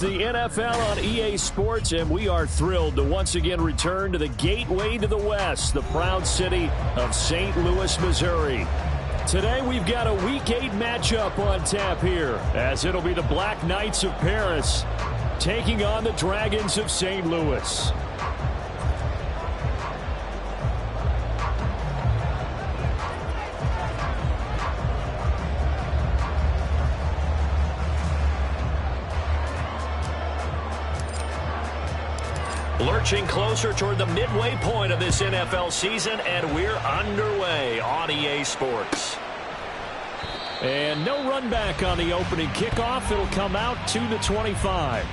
The NFL on EA Sports, and we are thrilled to once again return to the gateway to the West, the proud city of St. Louis, Missouri. Today we've got a Week 8 matchup on tap here, as it'll be the Black Knights of Paris taking on the Dragons of St. Louis. Lurching closer toward the midway point of this NFL season, and we're underway on EA Sports. And no run back on the opening kickoff. It'll come out to the 25.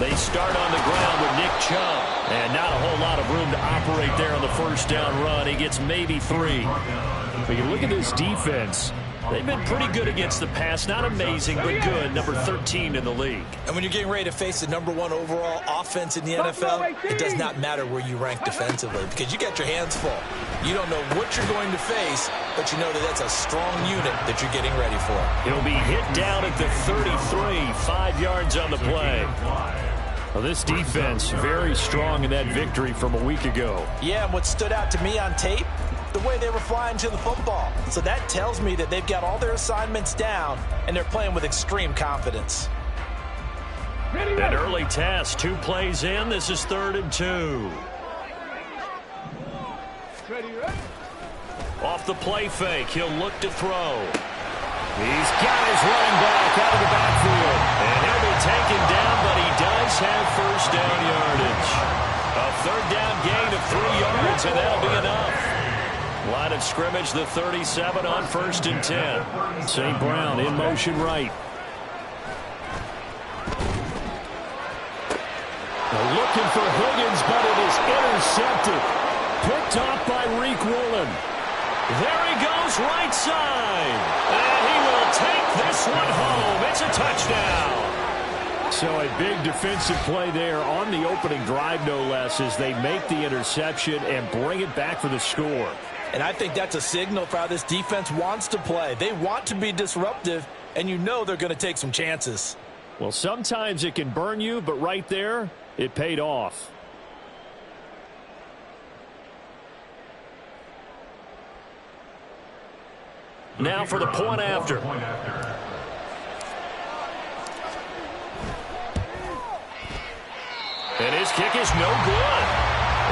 They start on the ground with Nick Chubb. And not a whole lot of room to operate there on the first down run. He gets maybe 3. But you look at this defense. They've been pretty good against the pass. Not amazing, but good. Number 13 in the league. And when you're getting ready to face the number 1 overall offense in the NFL, it does not matter where you rank defensively because you got your hands full. You don't know what you're going to face, but you know that that's a strong unit that you're getting ready for. He'll be hit down at the 33, 5 yards on the play. Well, this defense very strong in that victory from a week ago. Yeah, and what stood out to me on tape, the way they were flying to the football. So that tells me that they've got all their assignments down, and they're playing with extreme confidence. An early test, 2 plays in. This is 3rd and 2. Off the play fake, he'll look to throw. He's got his running back out of the backfield. And he'll be taken down, but he does have first down yardage. A 3rd down gain of 3 yards, and that'll be enough. Line of scrimmage, the 37 on 1st and 10. St. Brown in motion right. Looking for Higgins, but it is intercepted. Picked off by Reek Woolen. There he goes, right side. And he will take this one home. It's a touchdown. So a big defensive play there on the opening drive, no less, as they make the interception and bring it back for the score. And I think that's a signal for how this defense wants to play. They want to be disruptive, and you know they're going to take some chances. Well, sometimes it can burn you, but right there, it paid off. Now for the point after. And his kick is no good.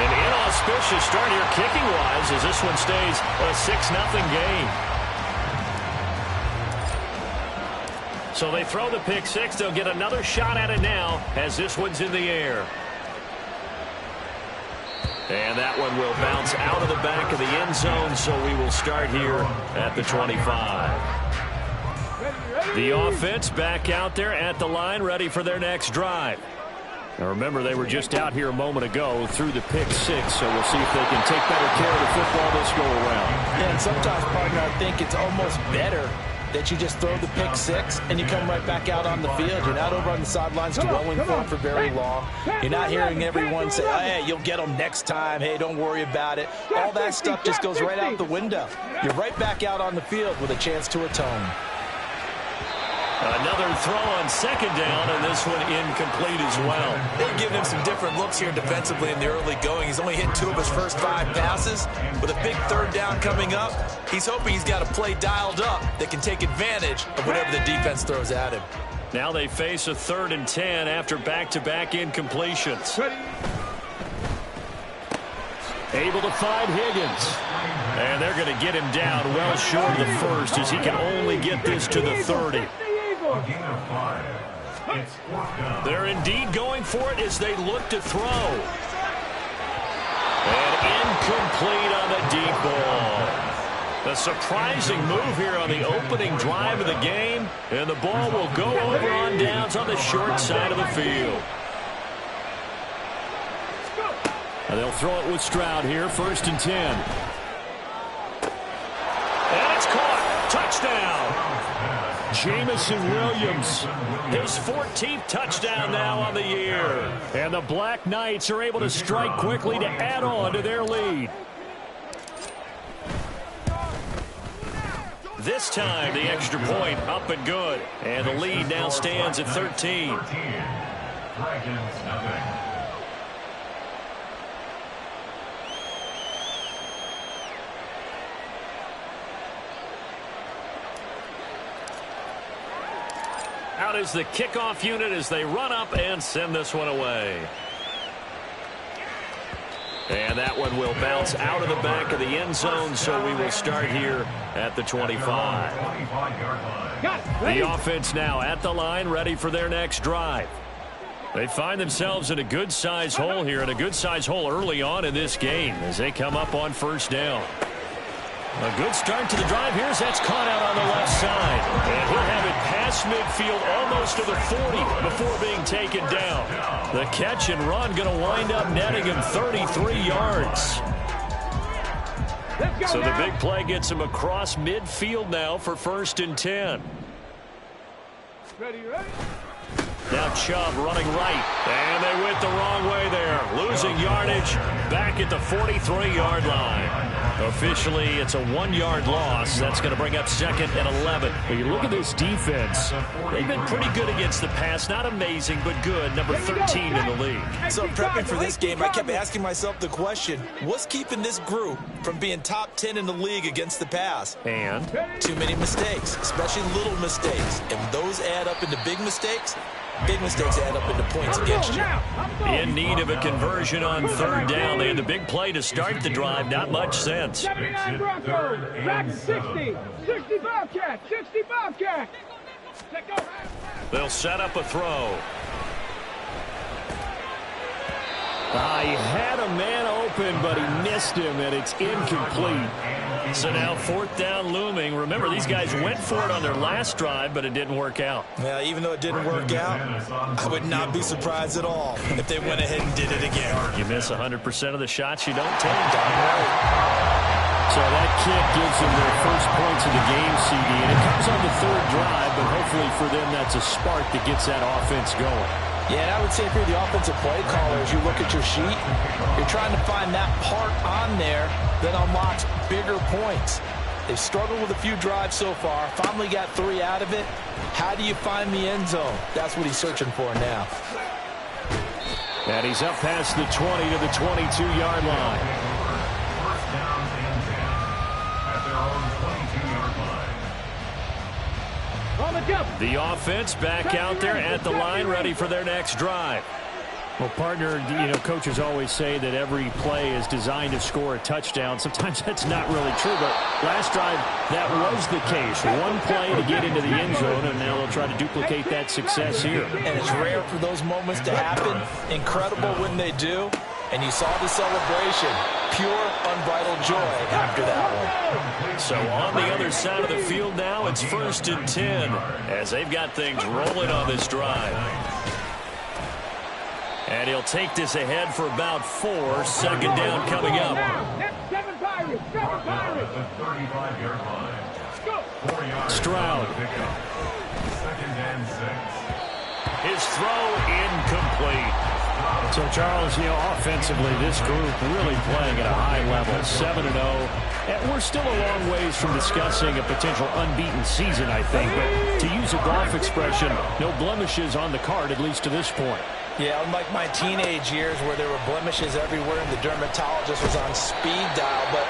An inauspicious start here kicking-wise as this one stays a 6-0 game. So they throw the pick 6. They'll get another shot at it now as this one's in the air. And that one will bounce out of the back of the end zone, so we will start here at the 25. The offense back out there at the line, ready for their next drive. Now remember, they were just out here a moment ago through the pick 6, so we'll see if they can take better care of the football this go-around. Yeah, and sometimes, partner, I think it's almost better that you just throw the pick 6 and you come right back out on the field. You're not over on the sidelines dwelling for very long. You're not hearing everyone say, oh, hey, you'll get them next time. Hey, don't worry about it. All that stuff just goes right out the window. You're right back out on the field with a chance to atone. Another throw on 2nd down, and this one incomplete as well. They've given him some different looks here defensively in the early going. He's only hit 2 of his first 5 passes. With a big 3rd down coming up, he's hoping he's got a play dialed up that can take advantage of whatever the defense throws at him. Now they face a 3rd and 10 after back-to-back incompletions. Able to find Higgins. And they're going to get him down well short of the first as he can only get this to the 30. They're indeed going for it as they look to throw. And incomplete on the deep ball. A surprising move here on the opening drive of the game. And the ball will go over on downs on the short side of the field. And they'll throw it with Stroud here, 1st and 10. And it's caught. Touchdown. Jamison Williams, his 14th touchdown now on the year. And the Black Knights are able to strike quickly to add on to their lead. This time, the extra point up and good. And the lead now stands at 13. Out is the kickoff unit as they run up and send this one away. And that one will bounce out of the back of the end zone, so we will start here at the 25. The offense now at the line, ready for their next drive. They find themselves in a good-sized hole here, and a good-sized hole early on in this game as they come up on 1st down. A good start to the drive here as that's caught out on the left side. And he'll have it past midfield almost to the 40 before being taken down. The catch and run going to wind up netting him 33 yards. So the big play gets him across midfield now for 1st and 10. Ready? Now Chubb running right. And they went the wrong way there. Losing yardage back at the 43-yard line. Officially, it's a 1-yard loss. That's going to bring up 2nd and 11. When you look at this defense, they've been pretty good against the pass. Not amazing, but good. Number 13 in the league. So prepping for this game, I kept asking myself the question, what's keeping this group from being top 10 in the league against the pass? And too many mistakes, especially little mistakes. And those add up into big mistakes. Big mistakes add up into points against you. In need of a conversion on 3rd down. They had the big play to start the drive. Not much sense. 79 Broncos, back 60, 60 Bobcats, 60 Bobcats. They'll set up a throw. He had a man open, but he missed him, and it's incomplete. So now 4th down looming. Remember, these guys went for it on their last drive, but it didn't work out. Yeah, even though it didn't work out, I would not be surprised at all if they went ahead and did it again. You miss 100% of the shots you don't take. So that kick gives them their first points of the game, CD, and it comes on the 3rd drive, but hopefully for them that's a spark that gets that offense going. Yeah, and I would say if you're the offensive play caller, as you look at your sheet, you're trying to find that part on there that unlocks bigger points. They've struggled with a few drives so far, finally got 3 out of it. How do you find the end zone? That's what he's searching for now. And he's up past the 20 to the 22-yard line. The offense back out there at the line, ready for their next drive. Well, partner, coaches always say that every play is designed to score a touchdown. Sometimes that's not really true, but last drive, that was the case. One play to get into the end zone, and now they'll try to duplicate that success here. And it's rare for those moments to happen. Incredible when they do. And you saw the celebration. Pure, unbridled joy after that one. So on the other side of the field now, it's 1st and 10 as they've got things rolling on this drive. And he'll take this ahead for about 4. 2nd down coming up. Stroud. His throw incomplete. So, Charles, offensively, this group really playing at a high level, 7-0. And we're still a long ways from discussing a potential unbeaten season, I think. But to use a golf expression, no blemishes on the card, at least to this point. Yeah, unlike my teenage years where there were blemishes everywhere and the dermatologist was on speed dial. But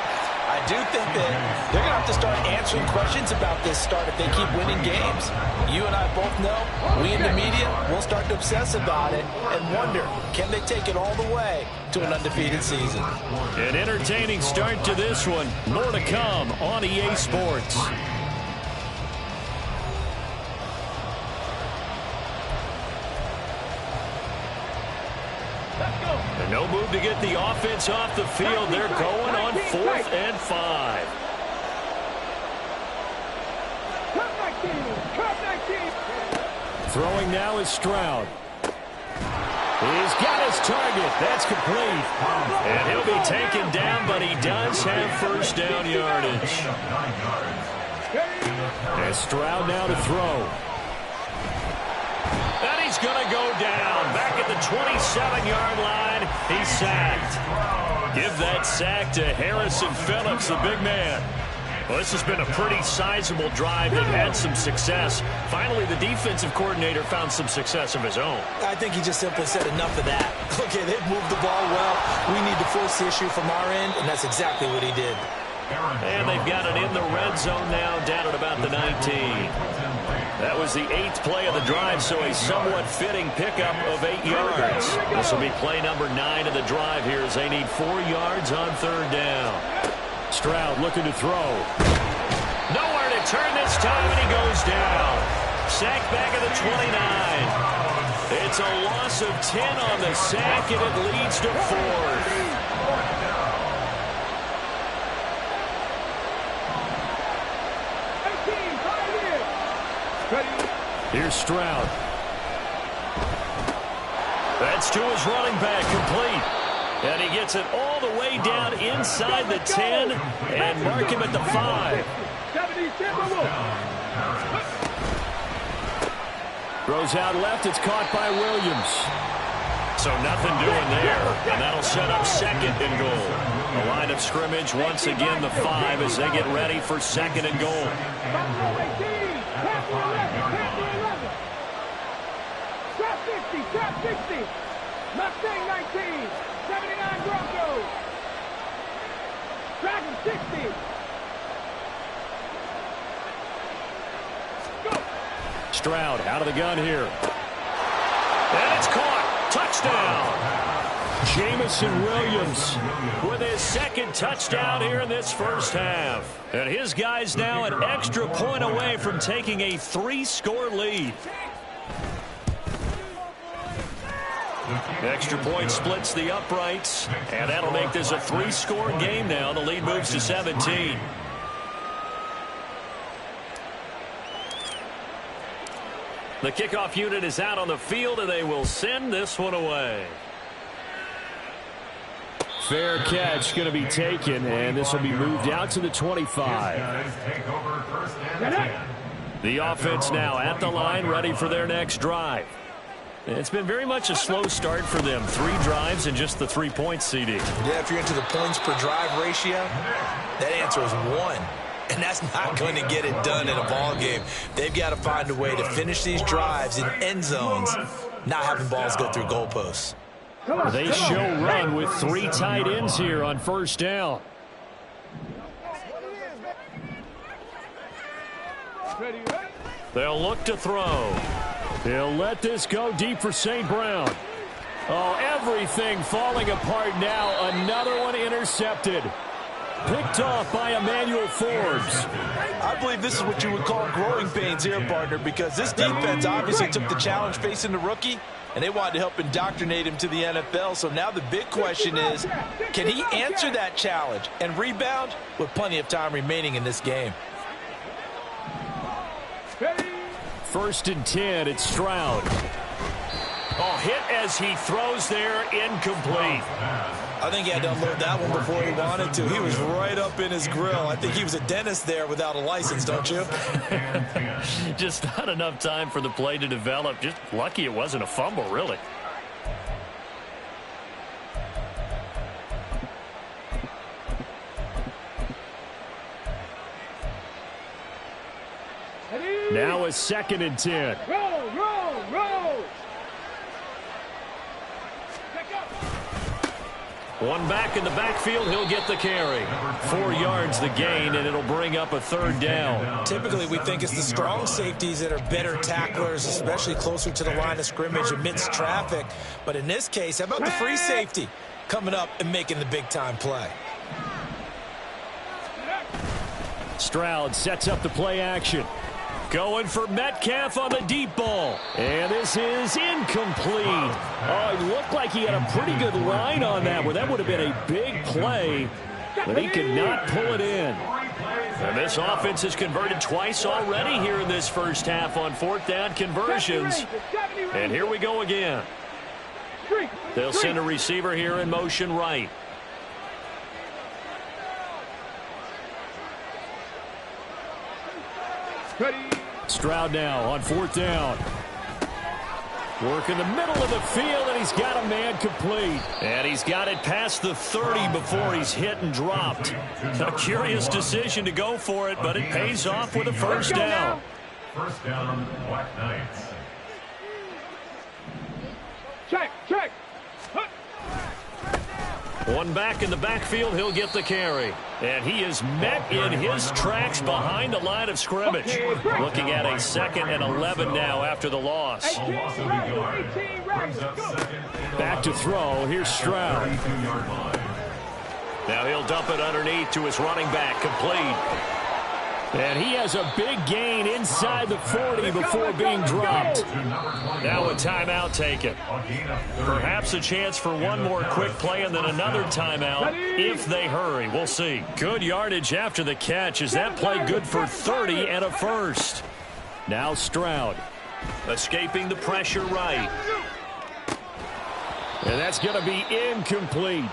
I do think that they're going to have to start answering questions about this start if they keep winning games. You and I both know, we in the media, we'll start to obsess about it and wonder, can they take it all the way to an undefeated season? An entertaining start to this one. More to come on EA Sports. And no move to get the offense off the field. They're going on 4th and 5. Throwing now is Stroud. He's got his target. That's complete. And he'll be taken down, but he does have first down yardage. And Stroud now to throw. And he's going to go down. Back at the 27-yard line. He's sacked. Give that sack to Harrison Phillips, the big man. Well, this has been a pretty sizable drive. They've had some success. Finally, the defensive coordinator found some success of his own. I think he just simply said enough of that. Okay, they've moved the ball well. We need to force the issue from our end, and that's exactly what he did. And they've got it in the red zone now, down at about the 19. That was the 8th play of the drive, so a somewhat fitting pickup of 8 yards. This will be play number 9 of the drive here as they need 4 yards on 3rd down. Stroud looking to throw. Nowhere to turn this time, and he goes down. Sack back at the 29. It's a loss of 10 on the sack, and it leads to 4th. Here's Stroud. That's to his running back, complete. And he gets it all the way down inside the 10 and mark him at the 5. Throws out left. It's caught by Williams. So nothing doing there. And that'll set up 2nd and goal. The line of scrimmage once again the 5 as they get ready for 2nd and goal. Trap 60. Mustang 19. 79 Broncos. Dragon 60. Go. Stroud out of the gun here. And it's caught. Touchdown. Jamison Williams with his 2nd touchdown here in this first half. And his guys now an extra point away from taking a 3-score lead. Extra point splits the uprights, and that'll make this a 3-score game now. The lead moves to 17. The kickoff unit is out on the field, and they will send this one away. Fair catch going to be taken, and this will be moved out to the 25. The offense now at the line, ready for their next drive. It's been very much a slow start for them. 3 drives and just the 3 points, CD. Yeah, if you're into the points per drive ratio, that answer is 1. And that's not going to get it done in a ball game. They've got to find a way to finish these drives in end zones, not having balls go through goalposts. They show run with 3 tight ends here on 1st down. They'll look to throw. He'll let this go deep for St. Brown. Oh, everything falling apart now. Another one intercepted. Picked off by Emmanuel Forbes. I believe this is what you would call growing pains here, partner, because this defense obviously took the challenge facing the rookie, and they wanted to help indoctrinate him to the NFL. So now the big question is, can he answer that challenge and rebound with plenty of time remaining in this game? 1st and 10, it's Stroud. Oh, hit as he throws there, incomplete. I think he had to unload that one before he wanted to. He was right up in his grill. I think he was a dentist there without a license, don't you? Just not enough time for the play to develop. Just lucky it wasn't a fumble, really. Now a 2nd and 10. Roll. One back in the backfield, he'll get the carry. 4 yards the gain, and it'll bring up a 3rd down. Typically, we think it's the strong safeties that are better tacklers, especially closer to the line of scrimmage amidst traffic. But in this case, how about the free safety coming up and making the big-time play? Stroud sets up the play action. Going for Metcalf on the deep ball. And this is incomplete. Oh, it looked like he had a pretty good line on that one. That would have been a big play, but he could not pull it in. And this offense has converted twice already here in this first half on 4th down conversions. And here we go again. They'll send a receiver here in motion right. Stroud now on 4th down. Work in the middle of the field, and he's got a man complete. And he's got it past the 30 before he's hit and dropped. A curious decision to go for it, but it pays off with a first down. First down, Black Knights. Check. One back in the backfield, he'll get the carry. And he is met in his tracks behind the line of scrimmage. Looking at a 2nd and 11 now after the loss. Back to throw. Here's Stroud. Now he'll dump it underneath to his running back, complete. And he has a big gain inside the 40 before being dropped. Now a timeout taken. Perhaps a chance for one more quick play and then another timeout if they hurry. We'll see. Good yardage after the catch. Is that play good for 30 and a first? Now Stroud. Escaping the pressure right. And that's going to be incomplete.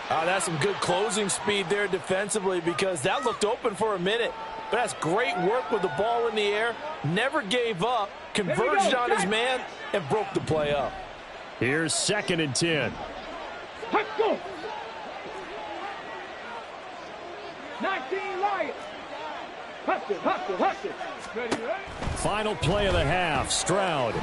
That's some good closing speed there defensively because that looked open for a minute. But that's great work with the ball in the air. Never gave up. Converged on his man and broke the play up. Here's 2nd and 10. Let's go. 19 Lions. Hustle. Ready? Final play of the half. Stroud.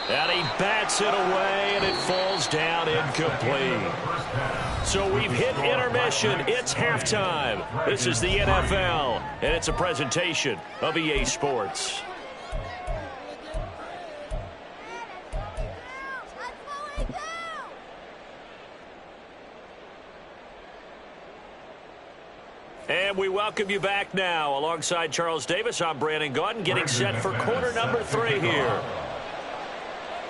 And he bats it away, and it falls down incomplete. So we've hit intermission. It's halftime. This is the NFL, and it's a presentation of EA Sports. And we welcome you back now. Alongside Charles Davis, I'm Brandon Gaudin, getting set for quarter number 3 here.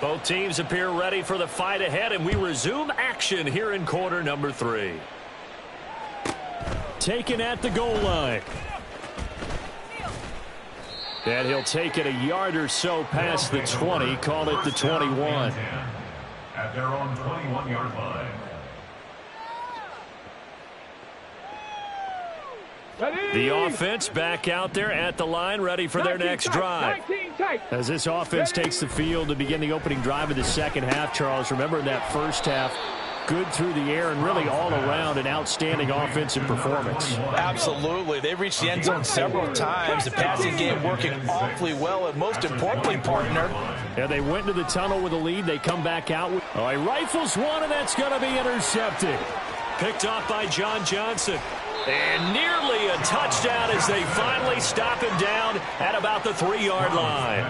Both teams appear ready for the fight ahead, and we resume action here in quarter number 3. Taken at the goal line. And he'll take it a yard or so past the 20, call it the 21. At their own 21-yard line. The offense back out there at the line, ready for their next drive. As this offense takes the field to begin the opening drive of the second half, Charles, remember in that first half, good through the air and really all around an outstanding offensive performance. Absolutely. They've reached the end zone several times. The passing game working awfully well, and most importantly, partner. Yeah, they went into the tunnel with a lead. They come back out. Oh, he rifles one, and that's going to be intercepted. Picked off by John Johnson. And nearly a touchdown as they finally stop him down at about the 3-yard line.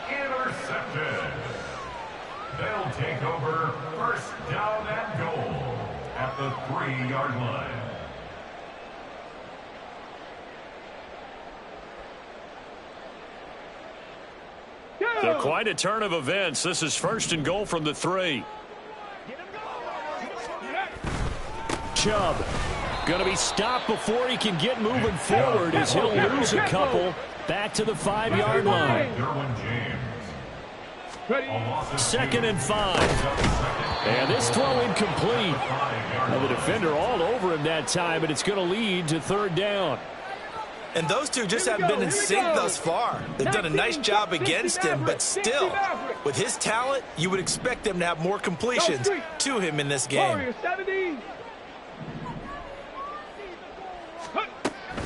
Intercepted. They'll take over first down and goal at the 3-yard line. So quite a turn of events. This is first and goal from the 3. Chubb. Going to be stopped before he can get moving forward as he'll lose a couple back to the 5-yard line. 2nd and 5. And this throw incomplete. Now the defender all over him that time, but it's going to lead to 3rd down. And those two just haven't been in sync thus far. They've done a nice job against him, but still, with his talent, you would expect them to have more completions to him in this game.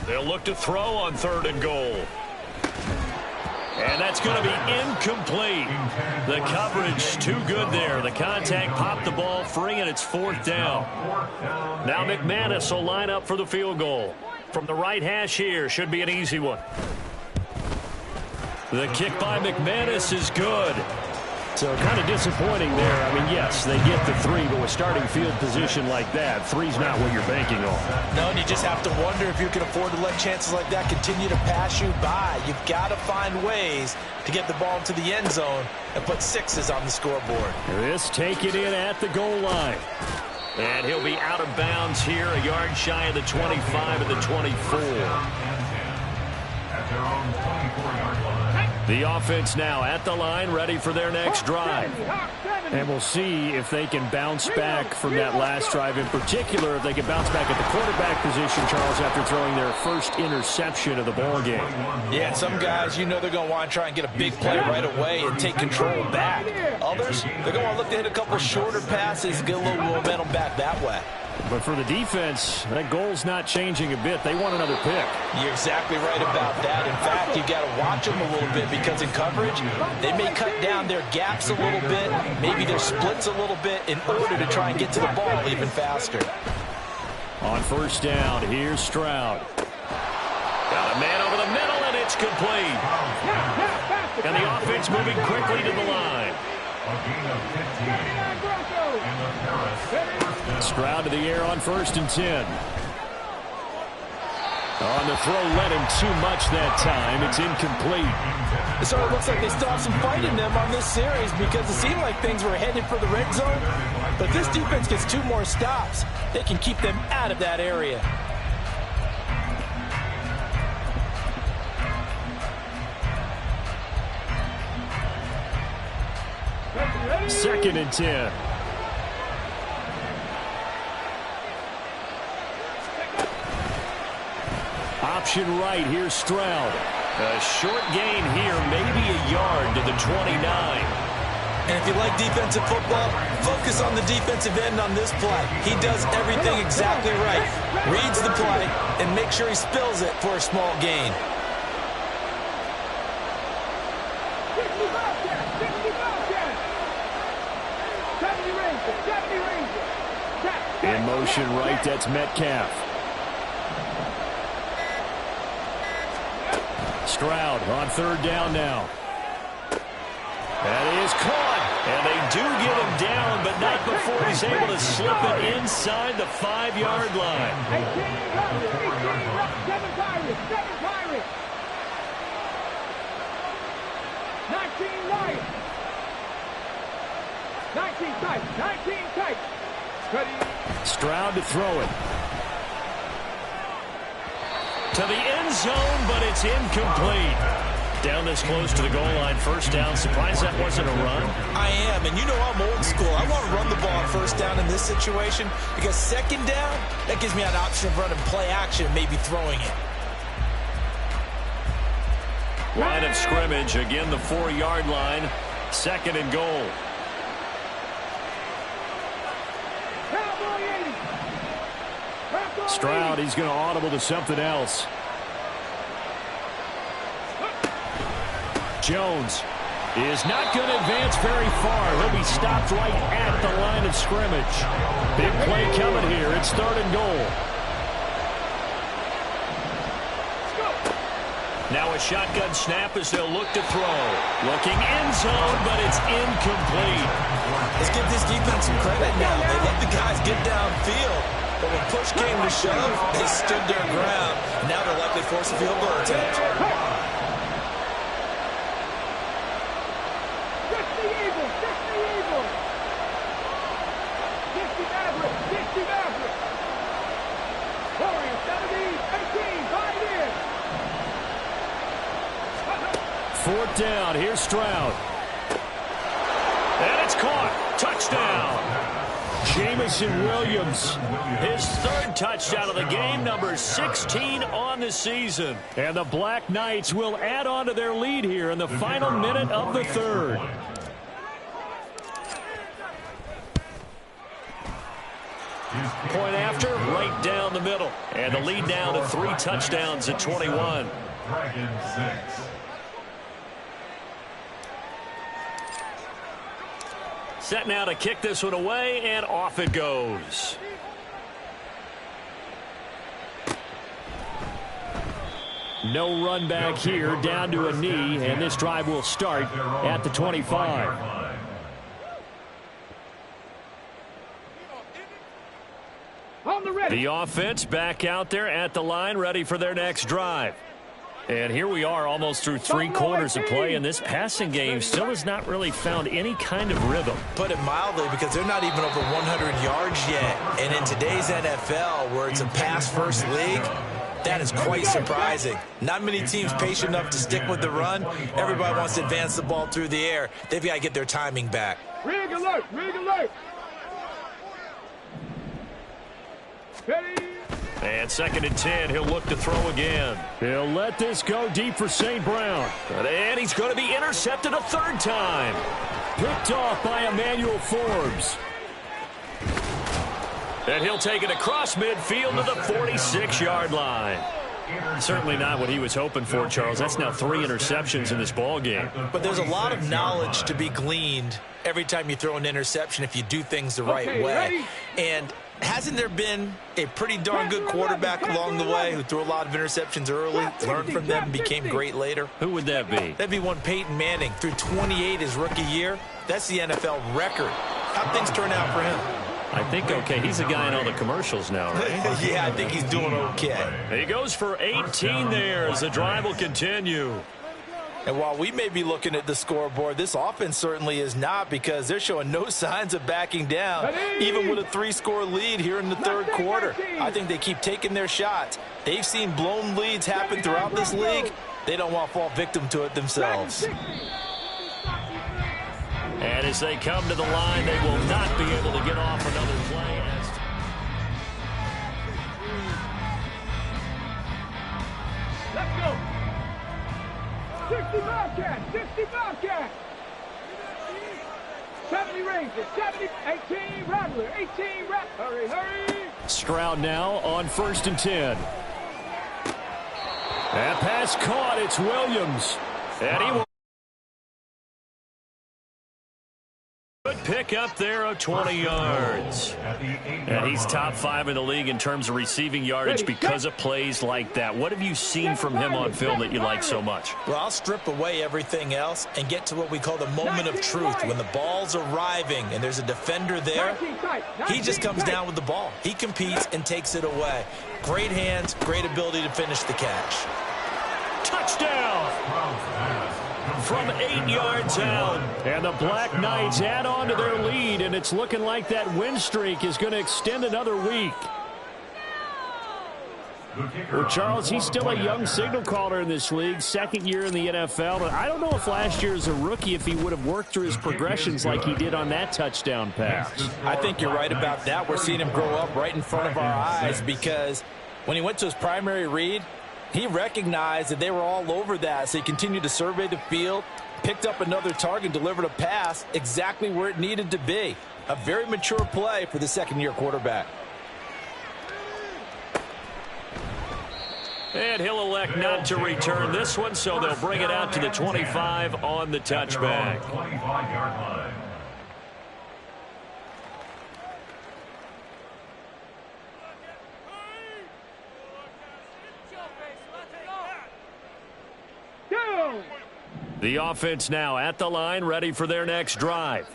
They'll look to throw on 3rd and goal. And that's going to be incomplete. The coverage too good there. The contact popped the ball free, and it's 4th down. Now McManus will line up for the field goal. From the right hash here, should be an easy one. The kick by McManus is good. So kind of disappointing there. I mean, yes, they get the 3, but with starting field position like that, 3's not what you're banking on. No, and you just have to wonder if you can afford to let chances like that continue to pass you by. You've got to find ways to get the ball into the end zone and put 6s on the scoreboard. This taken in at the goal line. And he'll be out of bounds here, a yard shy of the 25 and the 24. At their own The offense now at the line, ready for their next drive. And we'll see if they can bounce back from that last drive. In particular, if they can bounce back at the quarterback position, Charles, after throwing their first interception of the ball game. Yeah, some guys, you know they're going to want to try and get a big play right away and take control back. Others, they're going to look to hit a couple shorter passes, get a little momentum back that way. But for the defense, that goal's not changing a bit. They want another pick. You're exactly right about that. In fact, you got to watch them a little bit because in coverage, they may cut down their gaps a little bit, maybe their splits a little bit in order to try and get to the ball even faster. On first down, here's Stroud. Got a man over the middle, and it's complete. And the offense moving quickly to the line. A gain of 15. And the Paris. Stroud to the air on 1st and 10. On the throw, led him too much that time. It's incomplete. So it looks like they still have some fight in them on this series because it seemed like things were headed for the red zone. But if this defense gets 2 more stops, they can keep them out of that area. Second and 10. Option right, here's Stroud. A short gain here, maybe a yard to the 29. And if you like defensive football, focus on the defensive end on this play. He does everything exactly right. Reads the play and make sure he spills it for a small gain. In motion right, that's Metcalf. Stroud on 3rd down now. That is caught. And they do get him down, but not before he's able to slip it inside the 5-yard line. 7 Pirates. 19 Lions. 19 Titans. Stroud to throw it. To the end zone, but it's incomplete. Down this close to the goal line, 1st down. Surprised that wasn't a run? I am, and you know I'm old school. I want to run the ball on 1st down in this situation because 2nd down, that gives me an option of running play action and maybe throwing it. Line of scrimmage, again the 4-yard line. 2nd and goal. Stroud, he's going to audible to something else. Jones is not going to advance very far. He'll be stopped right at the line of scrimmage. Big play coming here. It's 3rd and goal. Now a shotgun snap as they'll look to throw. Looking end zone, but it's incomplete. Let's give this defense some credit now. They let the guys get downfield. But when push came to shove, they stood their ground. Now they're likely forced a field goal attempt. 60 Eagles. 60 Mavericks. Warriors, 17, 18, 5 in. 4th down, here's Stroud. And it's caught. Touchdown. Jameson Williams, his 3rd touchdown of the game, number 16 on the season. And the Black Knights will add on to their lead here in the final minute of the 3rd. Point after, right down the middle. And the lead down to 3 touchdowns at 21. Dragon 6. Set now to kick this one away, and off it goes. No run back here, down to a knee, and this drive will start at the 25. The offense back out there at the line, ready for their next drive. And here we are almost through 3 quarters of play, and this passing game still has not really found any kind of rhythm. Put it mildly, because they're not even over 100 yards yet. And in today's NFL, where it's a pass-first league, That is quite surprising. Not many teams patient enough to stick with the run. Everybody wants to advance the ball through the air. They've got to get their timing back. Rig alert! Rig alert! Ready? And 2nd and 10, he'll look to throw again. He'll let this go deep for St. Brown. And he's going to be intercepted a 3rd time. Picked off by Emmanuel Forbes. And he'll take it across midfield to the 46-yard line. Certainly not what he was hoping for, Charles. That's now 3 interceptions in this ball game. But there's a lot of knowledge to be gleaned every time you throw an interception if you do things the right way. Ready? And hasn't there been a pretty darn good quarterback along the way who threw a lot of interceptions early, learned from them, and became great later? Who would that be? That'd be one Peyton Manning. Threw 28 his rookie year. That's the NFL record. How'd things turn out for him? I think okay. He's the guy in all the commercials now, right? Yeah, I think he's doing okay. He goes for 18 there as the drive will continue. And while we may be looking at the scoreboard, this offense certainly is not, because they're showing no signs of backing down, even with a 3-score lead here in the 3rd quarter. I think they keep taking their shots. They've seen blown leads happen throughout this league. They don't want to fall victim to it themselves. And as they come to the line, they will not be able to get off another play. Let's go! 60 Bobcats! 60 Bobcats! 70 Rangers! 70, 18 Rattler! 18 Rattler! Hurry, hurry! Stroud now on 1st and 10. That pass caught. It's Williams. And he will. Good pick up there of 20 yards. And he's top 5 in the league in terms of receiving yardage because of plays like that. What have you seen from him on film that you like so much? Well, I'll strip away everything else and get to what we call the moment of truth. When the ball's arriving and there's a defender there, he just comes down with the ball. He competes and takes it away. Great hands, great ability to finish the catch. Touchdown! From 8 yards out. And the Black Knights add on to their lead, and it's looking like that win streak is going to extend another week. Well, Charles, he's still a young signal caller in this league, 2nd year in the NFL. But I don't know if last year as a rookie, if he would have worked through his progressions like he did on that touchdown pass. I think you're right about that. We're seeing him grow up right in front of our eyes, because when he went to his primary read, he recognized that they were all over that, so he continued to survey the field, picked up another target, delivered a pass exactly where it needed to be. A very mature play for the 2nd-year quarterback. And he'll elect not to return this one, so they'll bring it out to the 25 on the touchback. 25-yard line. The offense now at the line, ready for their next drive.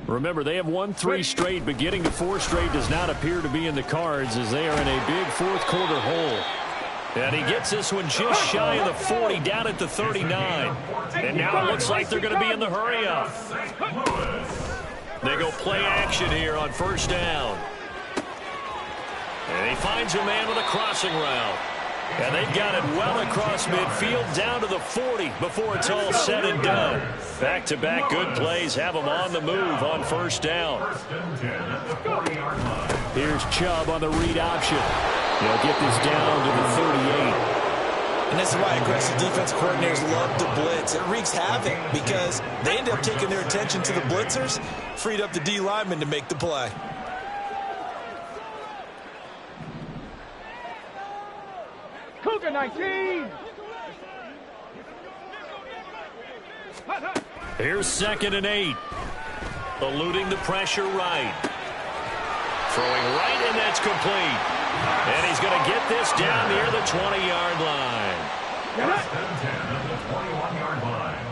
Remember, they have won 3 straight, but getting to 4 straight does not appear to be in the cards, as they are in a big 4th quarter hole. And he gets this one just shy of the 40, down at the 39. And now it looks like they're going to be in the hurry-up. They go play action here on 1st down. And he finds a man with a crossing route. And they've got it well across midfield, down to the 40 before it's all said and done. Back-to-back good plays have them on the move on 1st down. Here's Chubb on the read option. They'll get this down to the 38. And this is why aggressive defense coordinators love to blitz. It wreaks havoc because they end up taking their attention to the blitzers, freed up the D lineman to make the play. Cougar 19. Here's 2nd and 8. Eluding the pressure right. Throwing right, and that's complete. And he's going to get this down near the 20-yard line. First and 10 at the 21-yard line.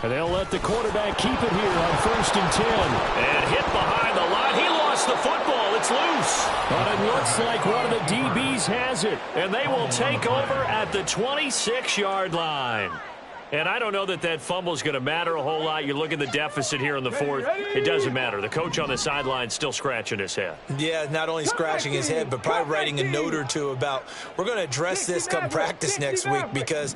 And they'll let the quarterback keep it here on 1st and 10. And hit behind the line. He lost the football. It's loose. But it looks like one of the DBs has it. And they will take over at the 26-yard line. And I don't know that that fumble is going to matter a whole lot. You look at the deficit here in the fourth. It doesn't matter. The coach on the sideline still scratching his head. Yeah, not only scratching his head, but probably writing a note or two about, we're going to address this come practice next week, because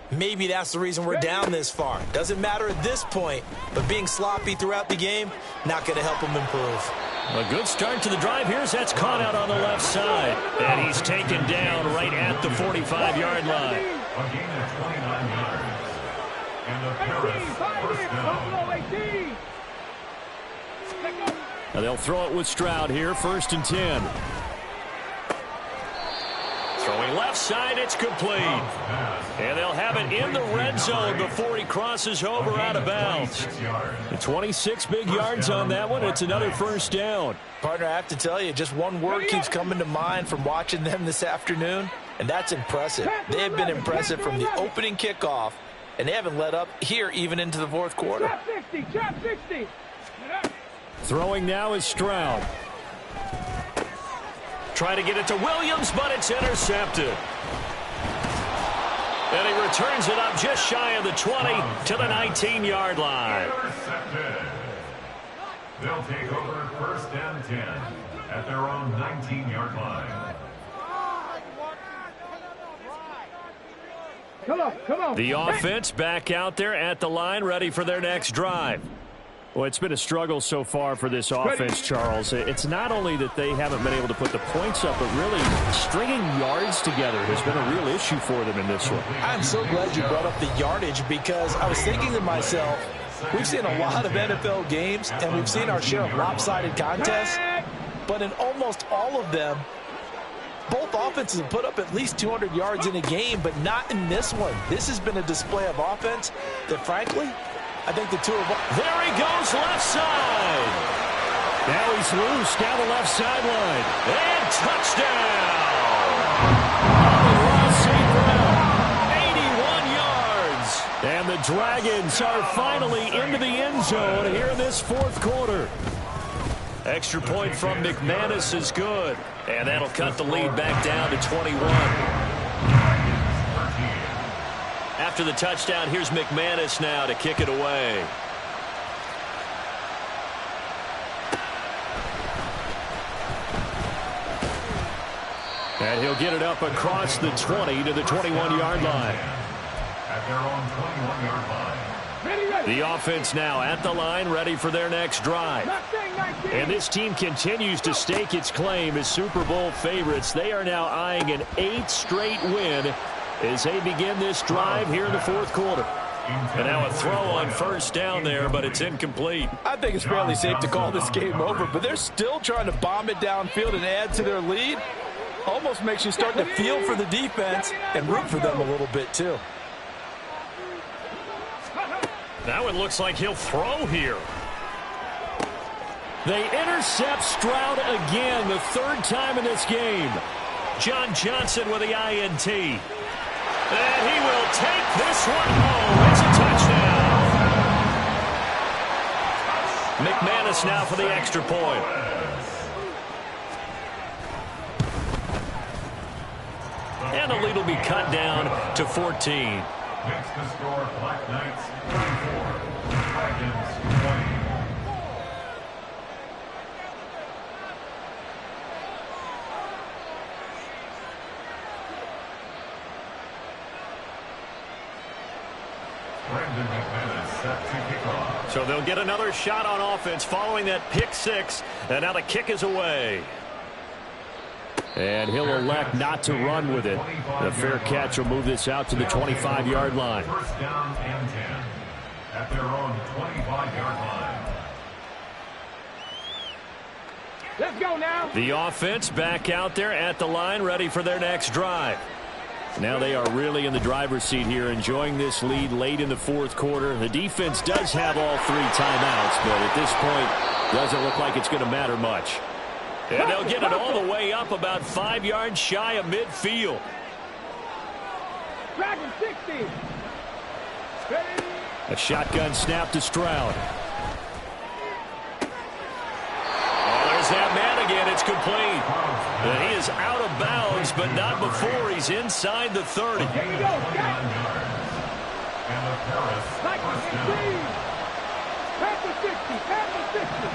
maybe that's the reason we're down this far. Doesn't matter at this point, but being sloppy throughout the game, not going to help him improve. A good start to the drive. Here's that's caught out on the left side. And he's taken down right at the 45-yard line. A gain of 29 yards. And the Paris first down. Now they'll throw it with Stroud here, 1st and 10. Throwing left side, it's complete. And they'll have it in the red zone before he crosses over out of bounds. 26 big yards on that one. It's another 1st down. Partner, I have to tell you, just one word keeps coming to mind from watching them this afternoon, and that's impressive. They have been impressive from the opening kickoff, and they haven't let up here even into the fourth quarter. Trap 60, trap 60. Throwing now is Stroud. Trying to get it to Williams, but it's intercepted. And he returns it up just shy of the 20 to the 19-yard line. Intercepted. They'll take over 1st and 10 at their own 19-yard line. Come on. The offense back out there at the line, ready for their next drive. Well, it's been a struggle so far for this offense, Charles. It's not only that they haven't been able to put the points up, but really stringing yards together has been a real issue for them in this one. I'm so glad you brought up the yardage, because I was thinking to myself, we've seen a lot of NFL games, and we've seen our share of lopsided contests, but in almost all of them, both offenses have put up at least 200 yards in a game, but not in this one. This has been a display of offense that, frankly, I think the two of them. There he goes, left side. Now he's loose down the left sideline. And touchdown. St. Brown, 81 yards. And the Dragons are finally into the end zone here in this fourth quarter. Extra point from McManus is good. And that'll cut the lead back down to 21. After the touchdown, here's McManus now to kick it away. And he'll get it up across the 20 to the 21-yard line. At their own 21-yard line. The offense now at the line, ready for their next drive. And this team continues to stake its claim as Super Bowl favorites. They are now eyeing an 8th straight win as they begin this drive here in the fourth quarter. And now a throw on 1st down there, but it's incomplete. I think it's fairly safe to call this game over, but they're still trying to bomb it downfield and add to their lead. Almost makes you start to feel for the defense and root for them a little bit, too. Now it looks like he'll throw here. They intercept Stroud again, the 3rd time in this game. John Johnson with the INT. And he will take this one home. It's a touchdown. McManus now for the extra point. And the lead will be cut down to 14. Makes the score Black Knights 24, Dragons 20. Brandon McManus set to kick off. So they'll get another shot on offense following that pick 6. And now the kick is away. And he'll elect not to run with it. The fair catch will move this out to the 25-yard line. 1st down and 10 at their own 25-yard line. Let's go now. The offense back out there at the line, ready for their next drive. Now they are really in the driver's seat here, enjoying this lead late in the fourth quarter. The defense does have all 3 timeouts, but at this point, doesn't look like it's going to matter much. And they'll get it all the way up about 5 yards shy of midfield. Dragon 60. A shotgun snap to Stroud. Oh, there's that man again. It's complete. And he is out of bounds, but not before he's inside the 30. And the Paris first down. Past the 60, past the 60.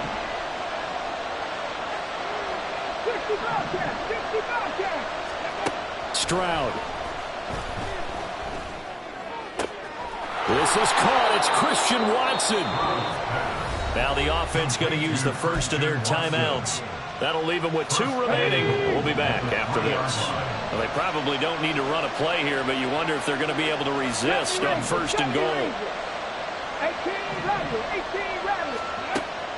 60 Bobcats, 60 Bobcats. Stroud. This is caught. It's Christian Watson. Now the offense going to use the first of their timeouts. That'll leave them with 2 remaining. We'll be back after this. Well, they probably don't need to run a play here, but you wonder if they're going to be able to resist on first and goal. 18 Rattler.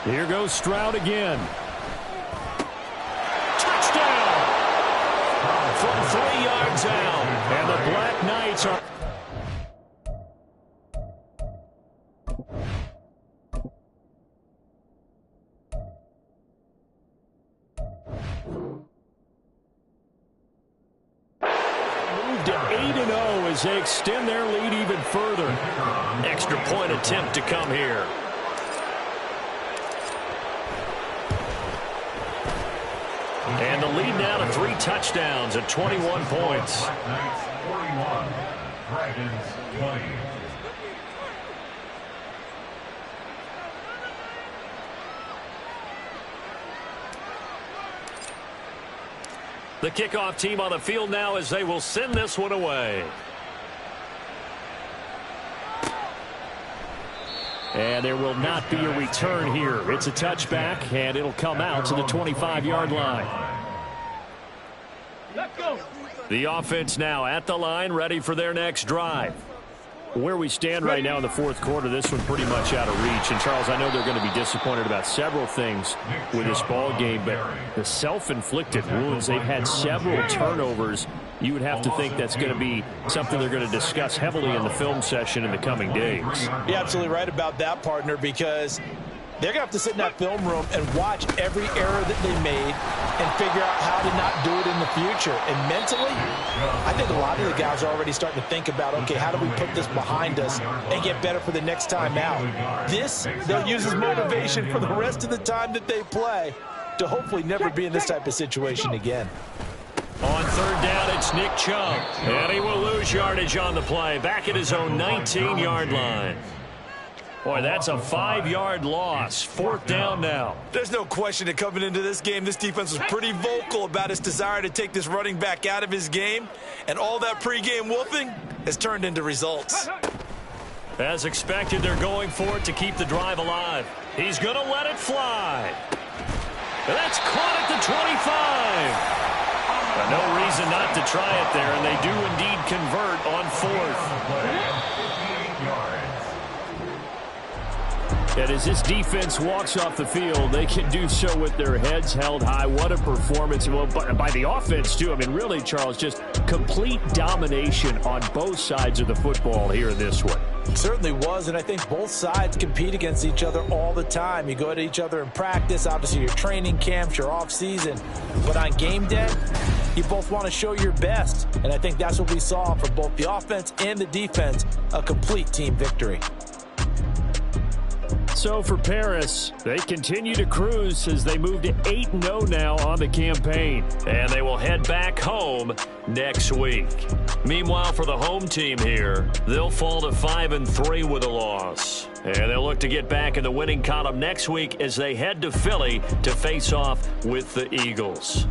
Here goes Stroud again. Touchdown! From 3 yards out. And the Black Knights are... to 8-0 as they extend their lead even further. Extra point attempt to come here. And the lead now to 3 touchdowns at 21 points. Black Knights 41, Dragons 20. The kickoff team on the field now as they will send this one away. And there will not be a return here. It's a touchback, and it'll come out to the 25-yard line. Let's go. The offense now at the line, ready for their next drive. Where we stand right now in the fourth quarter, this one pretty much out of reach. And, Charles, I know they're going to be disappointed about several things with this ball game, but the self-inflicted wounds, they've had several turnovers. You would have to think that's going to be something they're going to discuss heavily in the film session in the coming days. You're absolutely right about that, partner, because they're going to have to sit in that film room and watch every error that they made and figure out how to not do it in the future. And mentally, I think a lot of the guys are already starting to think about, okay, how do we put this behind us and get better for the next time out? This, they'll use as motivation for the rest of the time that they play to hopefully never be in this type of situation again. On third down, it's Nick Chubb. And he will lose yardage on the play. Back at his own 19-yard line. Boy, that's a 5-yard loss. Fourth down now. There's no question that coming into this game, this defense was pretty vocal about its desire to take this running back out of his game. And all that pregame wolfing has turned into results. As expected, they're going for it to keep the drive alive. He's going to let it fly. And that's caught at the 25. But no reason not to try it there, and they do indeed convert on fourth. And as this defense walks off the field, they can do so with their heads held high. What a performance. Well, by the offense, too. I mean, really, Charles, just complete domination on both sides of the football here in this one. Certainly was, and I think both sides compete against each other all the time. You go at each other in practice, obviously your training camps, your off-season. But on game day, you both want to show your best. And I think that's what we saw for both the offense and the defense, a complete team victory. So for Paris, they continue to cruise as they move to 8-0 now on the campaign. And they will head back home next week. Meanwhile, for the home team here, they'll fall to 5-3 with a loss. And they'll look to get back in the winning column next week as they head to Philly to face off with the Eagles.